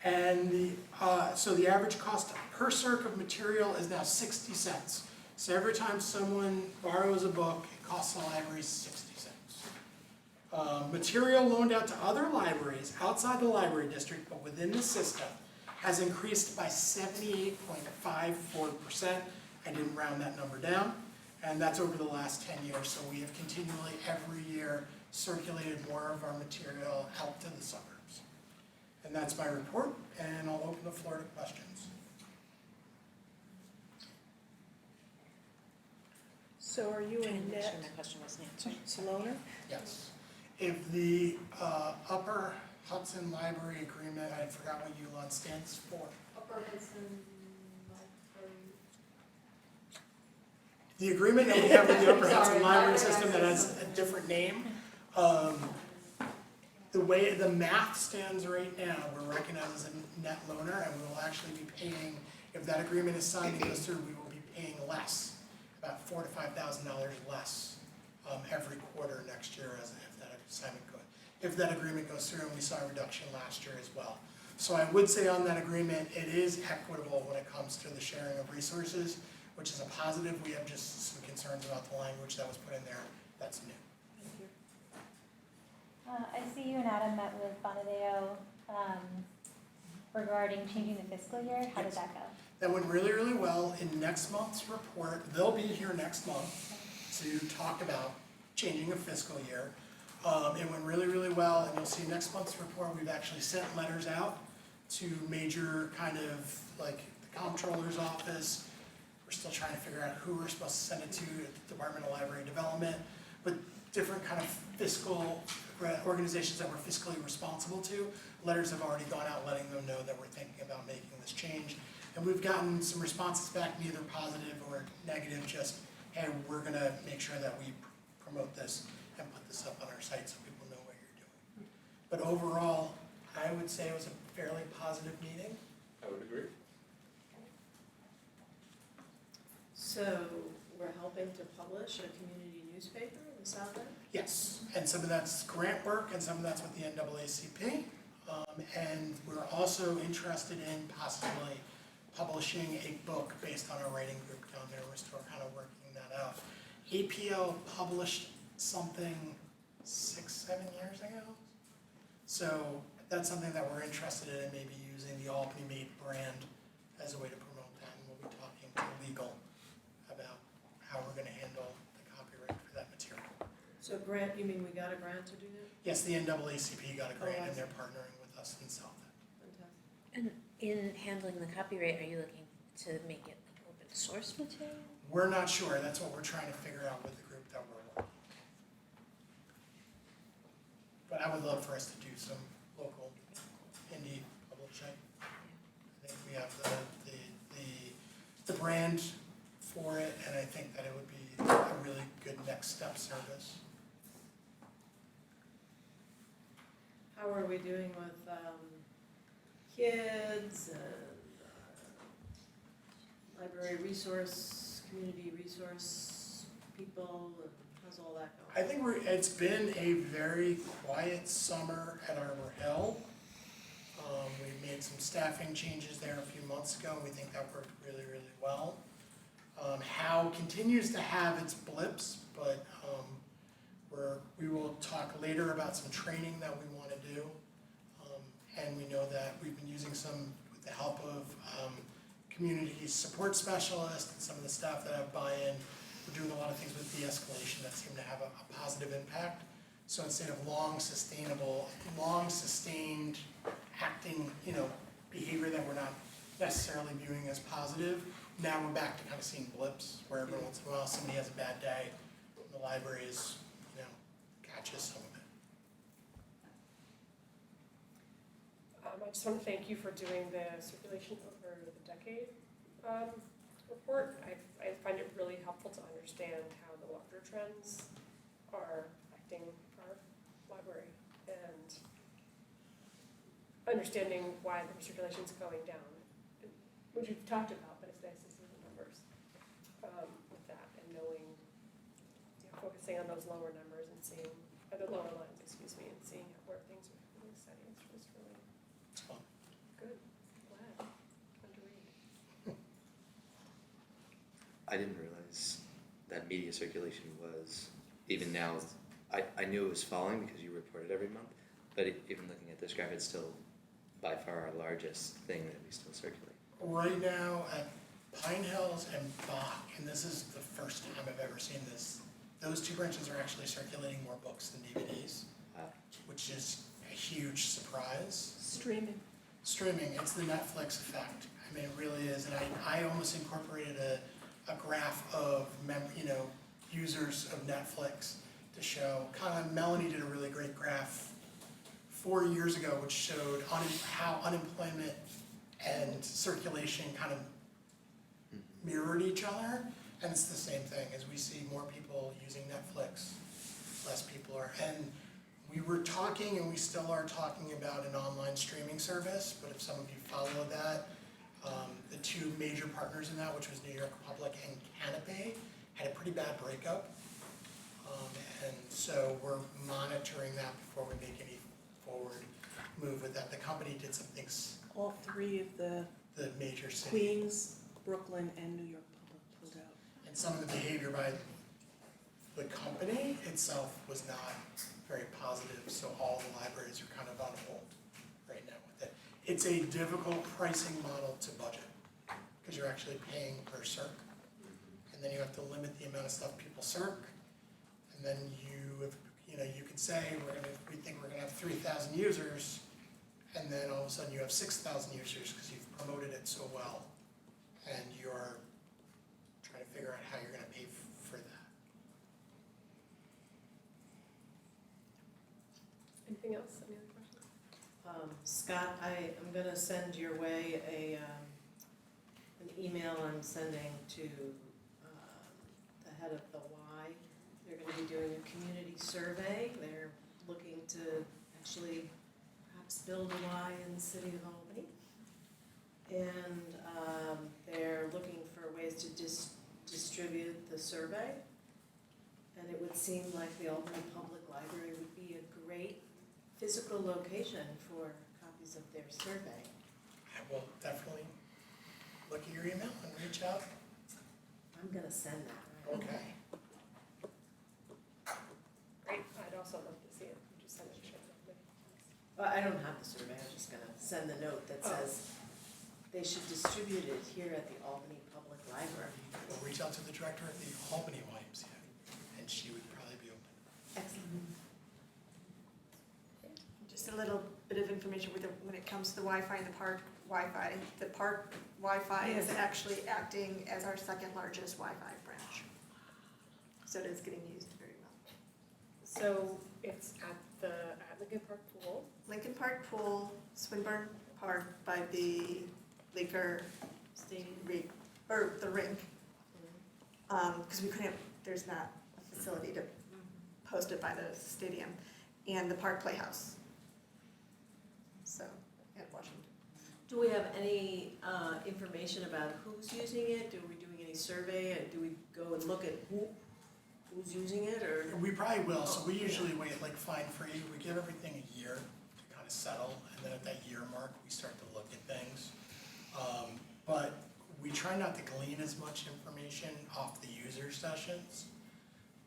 And so the average cost per circ of material is now 60 cents. So every time someone borrows a book, it costs the library 60 cents. Material loaned out to other libraries outside the library district, but within the system, has increased by 78.54%. I didn't round that number down. And that's over the last 10 years. So we have continually, every year, circulated more of our material out to the suburbs. And that's my report, and I'll open the floor to questions. So are you a Trying to make sure net my question wasn't answered. loaner? Yes. If the Upper Hudson Library Agreement, I forgot what ULON stands for. Upper Hudson The agreement that we have with the Upper Hudson Library System that has a different name, the way the math stands right now, we're recognized as a net loaner, and we will actually be paying, if that agreement is signed and goes through, we will be paying less, about $4,000 to $5,000 less every quarter next year as if that assignment goes. If that agreement goes through, and we saw a reduction last year as well. So I would say on that agreement, it is equitable when it comes to the sharing of resources, which is a positive. We have just some concerns about the language that was put in there. That's new. I see you and Adam met with Bonadeo regarding changing the fiscal year. How did that go? That went really, really well. In next month's report, they'll be here next month to talk about changing a fiscal year. It went really, really well, and you'll see next month's report, we've actually sent letters out to major kind of like the comptroller's office. We're still trying to figure out who we're supposed to send it to at the Department of Library Development, but different kind of fiscal organizations that we're fiscally responsible to. Letters have already gone out letting them know that we're thinking about making this change. And we've gotten some responses back, neither positive or negative, just, hey, we're gonna make sure that we promote this and put this up on our site so people know what you're doing. But overall, I would say it was a fairly positive meeting. I would agree. So we're helping to publish a community newspaper in the South End? Yes, and some of that's grant work and some of that's with the NAACP. And we're also interested in possibly publishing a book based on our writing group down there. We're still kind of working that out. APL published something 6-7 years ago. So that's something that we're interested in, maybe using the Albany Made brand as a way to promote that, and we'll be talking to legal about how we're gonna handle the copyright for that material. So grant, you mean we got a grant to do that? Yes, the NAACP got a Oh, grant I and see. they're partnering with us in South. Fantastic. And in handling the copyright, are you looking to make it like open source material? We're not sure, that's what we're trying to figure out with the group that we're working with. But I would love for us to do some local indie publishing. I think we have the brand for it, and I think that it would be a really good next step service. How are we doing with kids and library resource, community resource people, and how's all that I going? think it's been a very quiet summer at Arbor Hill. We made some staffing changes there a few months ago, and we think that worked really, really well. How continues to have its blips, but we will talk later about some training that we want to do. And we know that we've been using some, with the help of community support specialists and some of the staff that have buy-in. We're doing a lot of things with de-escalation that seem to have a positive impact. So instead of long sustained acting, behavior that we're not necessarily viewing as positive, now we're back to kind of seeing blips where every once in a while somebody has a bad day, and the library is, catches some of it. I just want to thank you for doing the circulation over the decade report. I find it really helpful to understand how the larger trends are affecting our library and understanding why the circulation is going down, which you've talked about, but it's nice to see the numbers with that and knowing, focusing on those lower numbers and seeing, the lower lines, and seeing where things are really steady. It's really fun. good. Glad. Fun to read. I didn't realize that media circulation was, even now, I knew it was falling because you report it every month, but even looking at this graph, it's still by far our largest thing that we still circulate. Right now at Pine Hills and Bach, and this is the first time I've ever seen this, those two branches are actually circulating more books than DVDs, which is a huge surprise. Streaming. Streaming, it's the Netflix effect. I mean, it really is, and I almost incorporated a graph of users of Netflix to show. Melanie did a really great graph 4 years ago, which showed how unemployment and circulation kind of mirrored each other. And it's the same thing, as we see more people using Netflix, less people are. And we were talking, and we still are talking about an online streaming service, but if some of you follow that, the two major partners in that, which was New York Public and Canopy, had a pretty bad breakup. And so we're monitoring that before we make any forward move with that. The company did some things, All three of the major cities. Queens, Brooklyn, and New York Public pulled out. And some of the behavior by the company itself was not very positive, so all the libraries are kind of on hold right now with it. It's a difficult pricing model to budget, because you're actually paying per circ, and then you have to limit the amount of stuff people circ, and then you could say, we think we're gonna have 3,000 users, and then all of a sudden you have 6,000 users because you've promoted it so well, and you're trying to figure out how you're gonna pay for that. Anything else? Any other questions? Scott, I am gonna send your way an email I'm sending to the head of the Y. They're gonna be doing a community survey. They're looking to actually perhaps build a Y in the city of Albany. And they're looking for ways to distribute the survey. And it would seem like the Albany Public Library would be a great physical location for copies of their survey. I will definitely look at your email and reach out. I'm gonna send that right Okay. Great. I'd also love to see it. You just send it to me. Well, I don't have the survey, I'm just gonna send the note that Oh. says they should distribute it here at the Albany Public Library. We'll reach out to the director of the Albany YMCA, and she would probably be open. Excellent. Just a little bit of information when it comes to the Wi-Fi and the park Wi-Fi. The park Wi-Fi is actually acting as our second largest Wi-Fi branch. So it is getting used very well. So it's at Lincoln Park Pool. Lincoln Park Pool, Swinburne Park by the Laker Stadium. or the rink. Because we couldn't, there's not a facility to post it by the stadium, and the Park Playhouse. So, at Washington. Do we have any information about who's using it? Are we doing any survey? Do we go and look at who's using it, or? We probably will, so we usually wait like fine free, we give everything a year to kind of settle, and then at that year mark, we start to look at things. But we try not to glean as much information off the user sessions,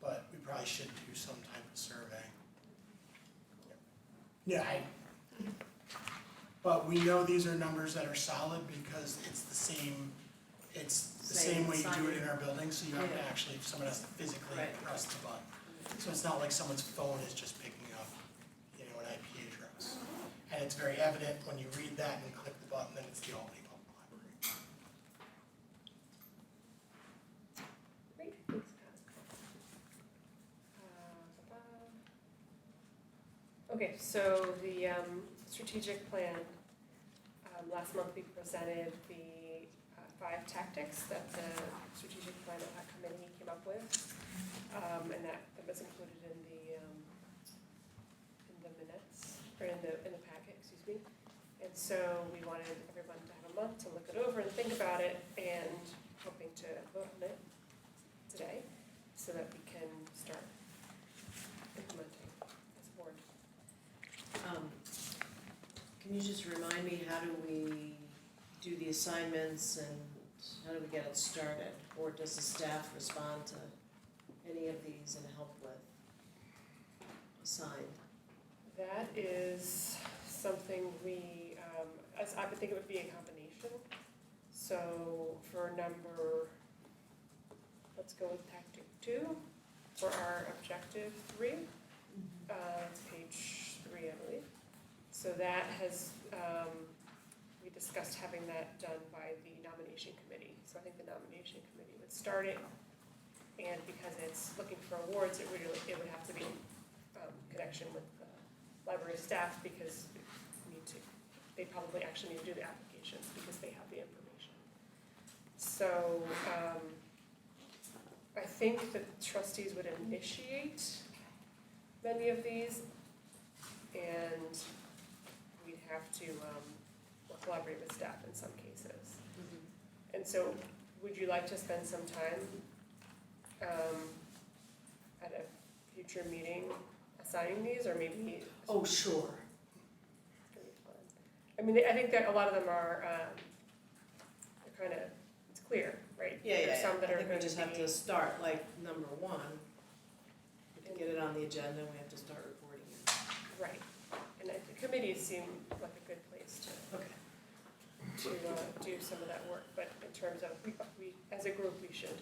but we probably should do some type of survey. Yeah, but we know these are numbers that are solid because it's the same way you do it in our building, so you have to actually, someone has to physically press the button. So it's not like someone's phone is just picking up, an IP address. And it's very evident when you read that and click the button that it's the Albany Public Library. Great, thanks, Pat. Okay, so the strategic plan, last month we presented the 5 tactics that the strategic plan of that committee came up with, and that was included in the minutes, or in the packet, excuse me. And so we wanted everyone to have a month to look it over and think about it, and hoping to vote on it today, so that we can start implementing as a board. Can you just remind me, how do we do the assignments and how do we get it started? Or does the staff respond to any of these and help with assign? That is something we, I would think it would be a combination. So for let's go with tactic 2, for our objective 3. It's page 3, I believe. So that has, we discussed having that done by the nomination committee. So I think the nomination committee would start it, and because it's looking for awards, it would have to be connection with the library staff, because they probably actually need to do the applications because they have the information. So I think the trustees would initiate many of these, and we'd have to collaborate with staff in some cases. And so, would you like to spend some time at a future meeting assigning these, or maybe? Oh, sure. I mean, I think that a lot of them are, they're kind of, it's clear, right? There's some that I are think we going just to have be, to start, like, number 1. To get it on the agenda, we have to start reporting it. right. And the committees seem like a good place to do some of that work, but in terms of, we as a group, we should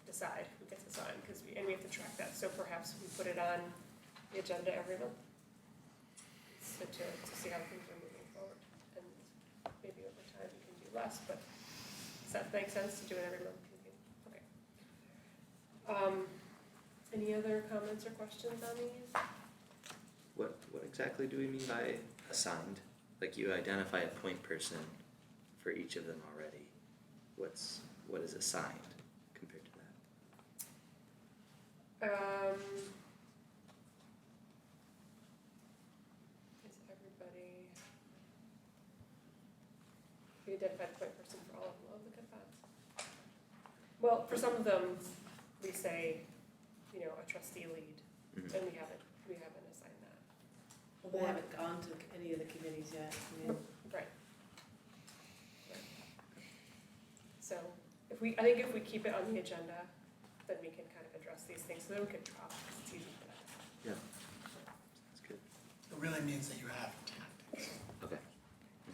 decide who gets assigned, and we have to track that, so perhaps we put it on the agenda every month, so to see how things are moving forward, and maybe over time we can do less, but does that make sense to do it every month? Okay. Any other comments or questions on these? What exactly do we mean by assigned? Like, you identify a point person for each of them already. What is assigned compared to that? Is everybody? We identified a point person for all of them. Oh, look at that. Well, for some of them, we say, a trustee lead, Mhm. and we haven't assigned that. Well, they haven't gone to any of the committees yet. Right. So I think if we keep it on the agenda, then we can kind of address these things, so then we can drop, it's easy for that. Yeah. Sounds good. It really means that you have tactics. Okay.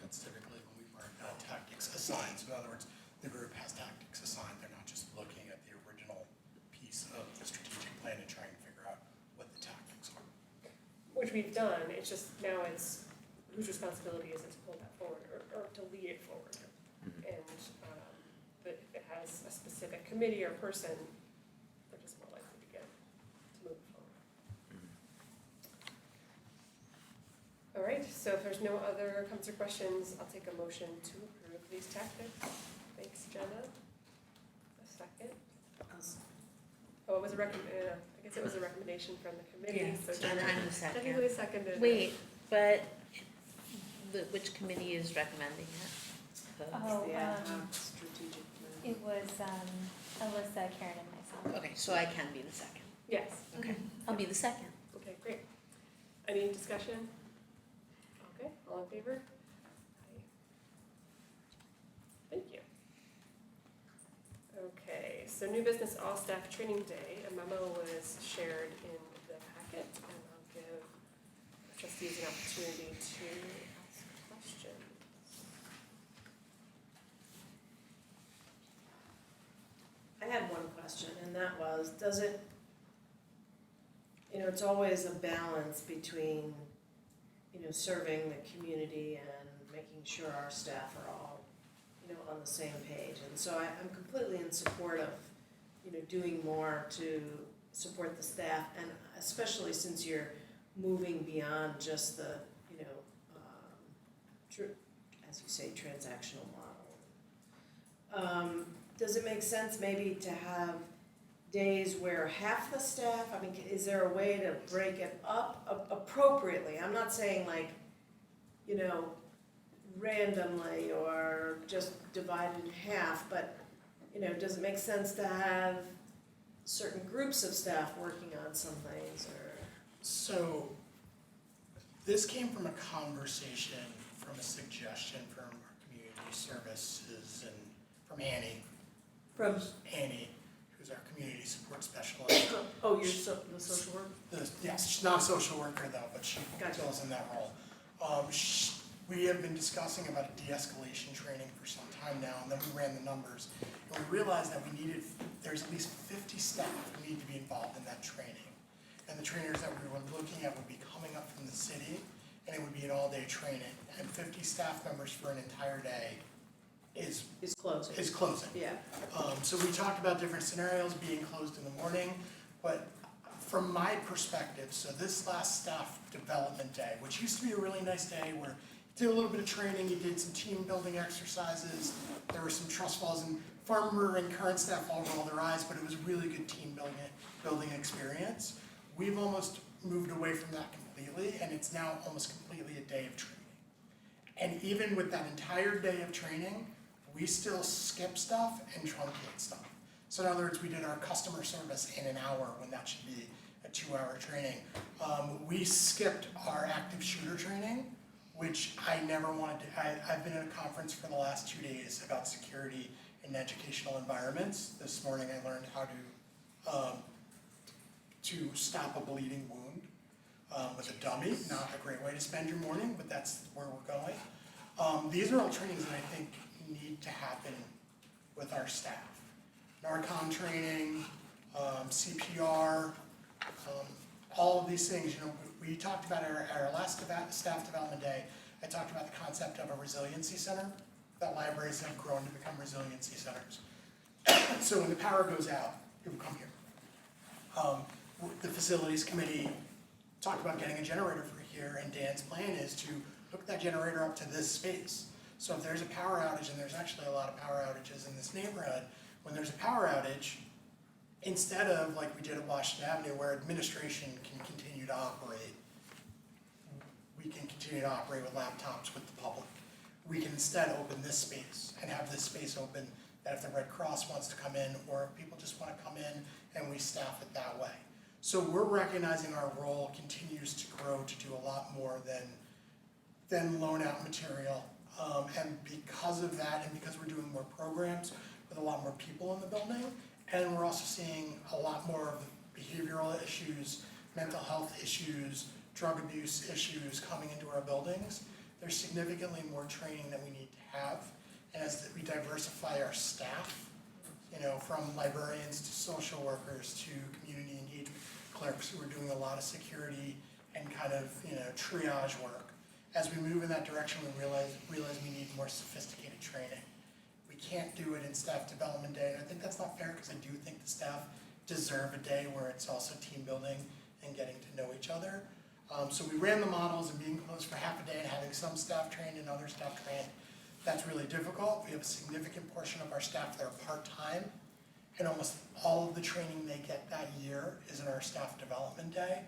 That's assigned. So in other words, the group has tactics assigned. They're not just looking at the original piece of the strategic plan and trying to figure out what the tactics are. Which we've done, it's just now it's whose responsibility is it to pull that forward or to lead it forward. And but if it has a specific committee or person, they're just more likely to move it forward. All right, so if there's no other comments or questions, I'll take a motion to approve these tactics. Thanks, Jenna. A second. Oh, it was I guess it was a recommendation from the committee, so Jenna, I'm the second. technically seconded. Wait, but which committee is recommending it? Oh, The ad hoc strategic plan. it was, Alyssa, Karen, and myself. Okay, so I can be the second. Yes. Okay, I'll be the second. Okay, great. Any discussion? Okay, all in favor? Aye. Thank you. Okay, so new business all staff training day, a memo was shared in the packet, and I'll give trustees an opportunity to ask questions. I had one question, and that was, does it, it's always a balance between, serving the community and making sure our staff are all, on the same page. And so I'm completely in support of, doing more to support the staff, and especially since you're moving beyond just the, as you say, transactional model. Does it make sense maybe to have days where half the staff, is there a way to break it up appropriately? I'm not saying like, randomly or just divided in half, but, does it make sense to have certain groups of staff working on some things, or? So this came from a conversation, from a suggestion from our community services and from Annie. From? Annie, who's our community support specialist. Oh, you're the social worker? Yes, she's not a social worker though, but she Gotcha. fills in that role. We have been discussing about a de-escalation training for some time now, and then we ran the numbers. And we realized that there's at least 50 staff who need to be involved in that training. And the trainers that we were looking at would be coming up from the city, and it would be an all-day training. And 50 staff members for an entire day is closing. Yeah. So we talked about different scenarios, being closed in the morning, but from my perspective, so this last staff development day, which used to be a really nice day where you did a little bit of training, you did some team building exercises, there were some trust falls, and former and current staff all rolled their eyes, but it was a really good team building experience. We've almost moved away from that completely, and it's now almost completely a day of training. And even with that entire day of training, we still skip stuff and truncate stuff. So in other words, we did our customer service in an hour when that should be a 2-hour training. We skipped our active shooter training, which I never wanted to. I've been at a conference for the last 2 days about security in educational environments. This morning I learned how to stop a bleeding wound with a dummy. Not a great way to spend your morning, but that's where we're going. These are all trainings that I think need to happen with our staff. Narcon training, CPR, all of these things. We talked about our last staff development day. I talked about the concept of a resiliency center, that libraries have grown to become resiliency centers. So when the power goes out, people come here. The facilities committee talked about getting a generator for here, and Dan's plan is to hook that generator up to this space. So if there's a power outage, and there's actually a lot of power outages in this neighborhood, when there's a power outage, instead of like we did at Washington Avenue where administration can continue to operate, we can continue to operate with laptops with the public. We can instead open this space and have this space open that if the Red Cross wants to come in or if people just want to come in and we staff it that way. So we're recognizing our role continues to grow to do a lot more than loan out material. And because of that, and because we're doing more programs with a lot more people in the building, and we're also seeing a lot more of the behavioral issues, mental health issues, drug abuse issues coming into our buildings, there's significantly more training that we need to have. And as we diversify our staff, you know, from librarians to social workers to community engagement clerks who are doing a lot of security and kind of, you know, triage work. As we move in that direction, we realize we need more sophisticated training. We can't do it in staff development day, and I think that's not fair because I do think the staff deserve a day where it's also team building and getting to know each other. So we ran the models and being closed for half a day and having some staff trained and other staff trained. That's really difficult. We have a significant portion of our staff that are part-time, and almost all of the training they get that year is in our staff development day.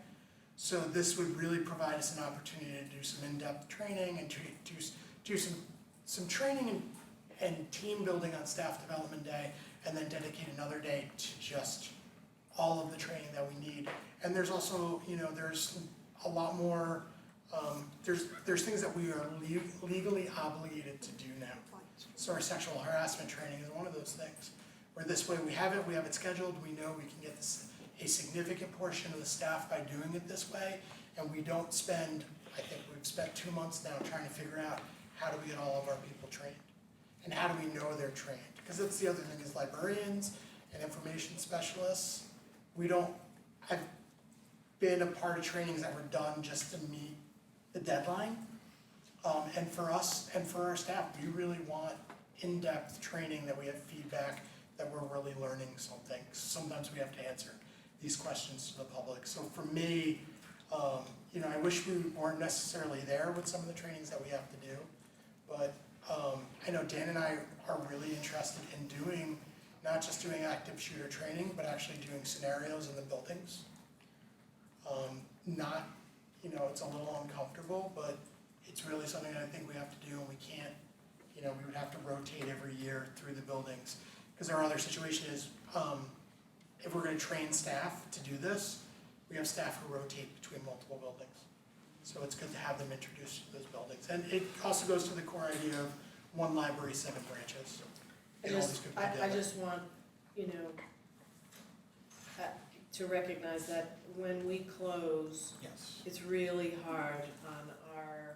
So this would really provide us an opportunity to do some in-depth training and to do some training and team building on staff development day, and then dedicate another day to just all of the training that we need. And there's also, you know, there's a lot more, there's things that we are legally obligated to do now. So our sexual harassment training is one of those things, where this way we have it scheduled, we know we can get a significant portion of the staff by doing it this way, and we don't spend, I think we've spent 2 months now trying to figure out how do we get all of our people trained, and how do we know they're trained, because that's the other thing is librarians and information specialists, I've been a part of trainings that were done just to meet the deadline. And for us and for our staff, we really want in-depth training that we have feedback, that we're really learning something. Sometimes we have to answer these questions to the public. So for me, you know, I wish we weren't necessarily there with some of the trainings that we have to do. But I know Dan and I are really interested in doing, not just doing active shooter training, but actually doing scenarios in the buildings. Not, you know, it's a little uncomfortable, but it's really something that I think we have to do, and we can't, you know, we would have to rotate every year through the buildings. Because our other situation is, if we're gonna train staff to do this, we have staff who rotate between multiple buildings. So it's good to have them introduced to those buildings. And it also goes to the core idea of one library, 7 branches. And all these people I together. just want, you know, to recognize that when we close, Yes. it's really hard on our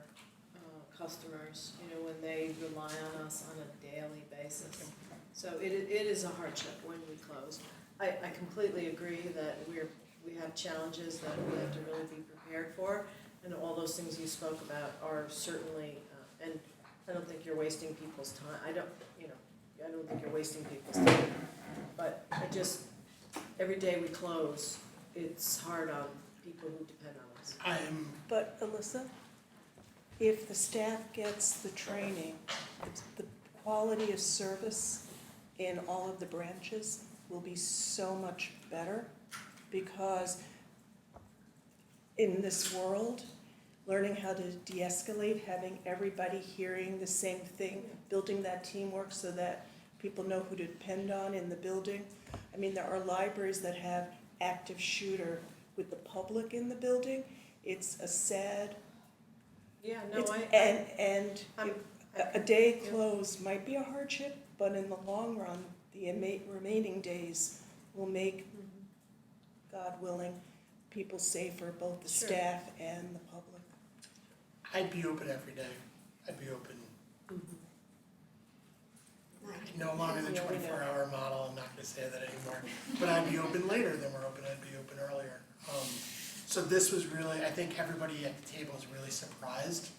customers, you know, when they rely on us on a daily basis. So it is a hardship when we close. I completely agree that we have challenges that we have to really be prepared for, and all those things you spoke about are certainly, and I don't think you're wasting people's time. I don't think you're wasting people's time. But every day we close, it's hard on people who depend on us. But Alyssa, if the staff gets the training, the quality of service in all of the branches will be so much better, because in this world, learning how to de-escalate, having everybody hearing the same thing, building that teamwork so that people know who to depend on in the building. I mean, there are libraries that have active shooter with the public in the building. It's a sad, Yeah, no, a day closed might be a hardship, but in the long run, the remaining days will make, God willing, people safer, both the Sure. staff and the public. I'd be open every day. I'd be open. No longer than Yeah, we know. 24-hour model, I'm not gonna say that anymore, but I'd be open later than we're open, I'd be open earlier. So this was really, I think everybody at the table was really surprised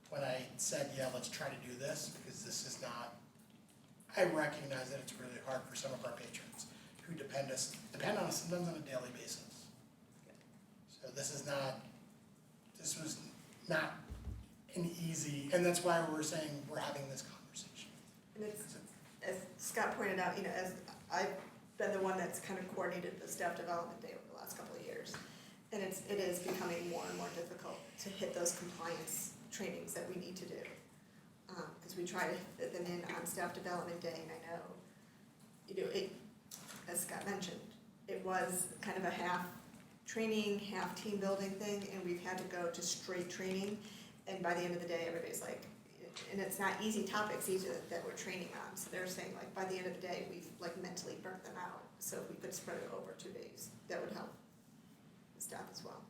when I said, yeah, let's try to do this, because this is not, I recognize that it's really hard for some of our patrons who depend on us sometimes on a daily basis. So this was not an easy, and that's why we're saying we're having this conversation. And it's, as Scott pointed out, you know, as I've been the one that's kind of coordinated the staff development day over the last couple of years. And it is becoming more and more difficult to hit those compliance trainings that we need to do. Because we try to fit them in on staff development day, and I know, you know, as Scott mentioned, it was kind of a half training, half team building thing, and we've had to go to straight training. And by the end of the day, everybody's like, and it's not easy topics either that we're training on. So they're saying like, by the end of the day, we've like mentally burnt them out. So if we could spread it over 2 days, that would help the staff as well.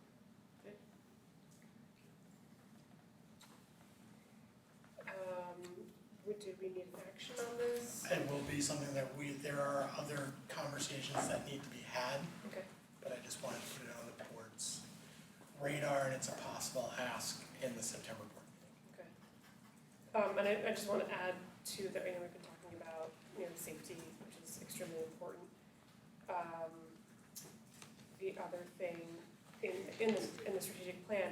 Did we need an action on this? It will be something that there are other conversations that need to be had, Okay. but I just wanted to put it on the board's radar, and it's a possible ask in the September board meeting. And I just want to add to that, we've been talking about, safety, which is extremely important. The other thing, in the strategic plan,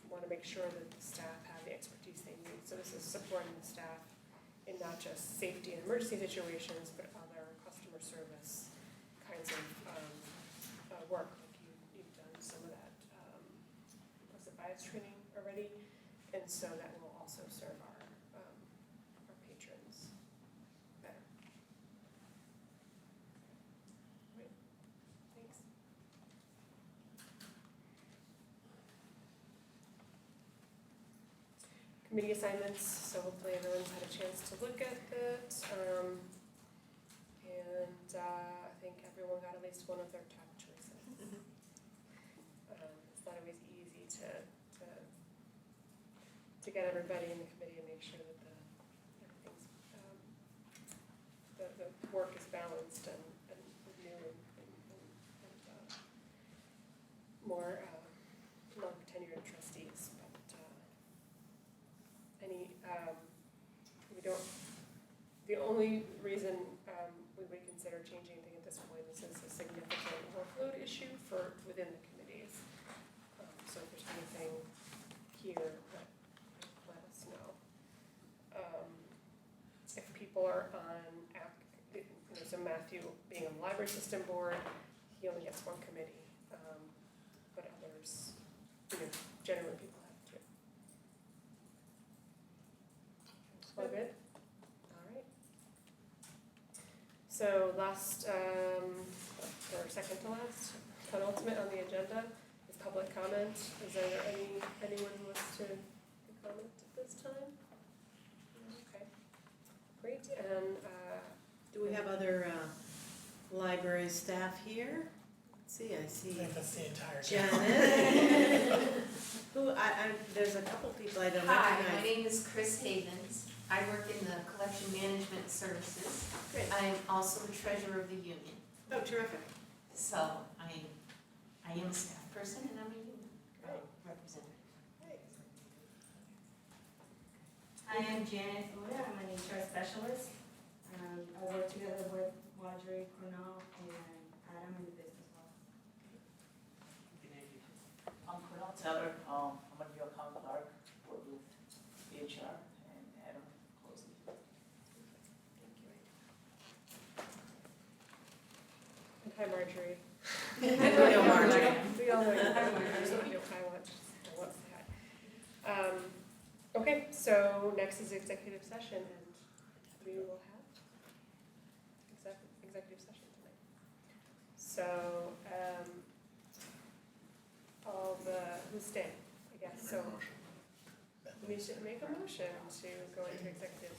we want to make sure that the staff have the expertise they need. So this is supporting the staff in not just safety and emergency situations, but other customer service kinds of work. Like you've done some of that, was it bias training already? And so that will also serve our patrons better. Right. Thanks. Committee assignments, so hopefully everyone's had a chance to look at it. I think everyone got at least one of their top choices. It's not always easy to get everybody in the committee and make sure that everything's, the work is balanced and new and more tenured trustees. The only reason we would consider changing anything at this point is a significant workload issue within the committees. So if there's anything here, let us know. If people are on, so Matthew being on the library system board, he only gets one committee, but others, generally people have two. All good? All right. So last, or second to last, penultimate on the agenda is public comment. Is there anyone who wants to comment at this time? Okay, great. And Do we have other library staff here? Let's see, I I see think that's the entire. Janet. There's a couple people I don't Hi, recognize. my name is Chris Havens. I work in the collection management services. Great. I'm also the treasurer of the union. Oh, terrific. So I am a staff person and I'm a union representative. I am Janet Oda. I'm an HR specialist. I work together with Marjorie Cornell and Adam in the business office. I'm Kunal Teller. I'm a New York County clerk, work with HR and Adam closely. and hi, Marjorie. We know Marjorie. We all know you. Hi, Marjorie. So we know I want to say hi. Okay, so next is executive session, and we will have executive session tonight. So, who's staying, I guess, so we should make a motion to go into executive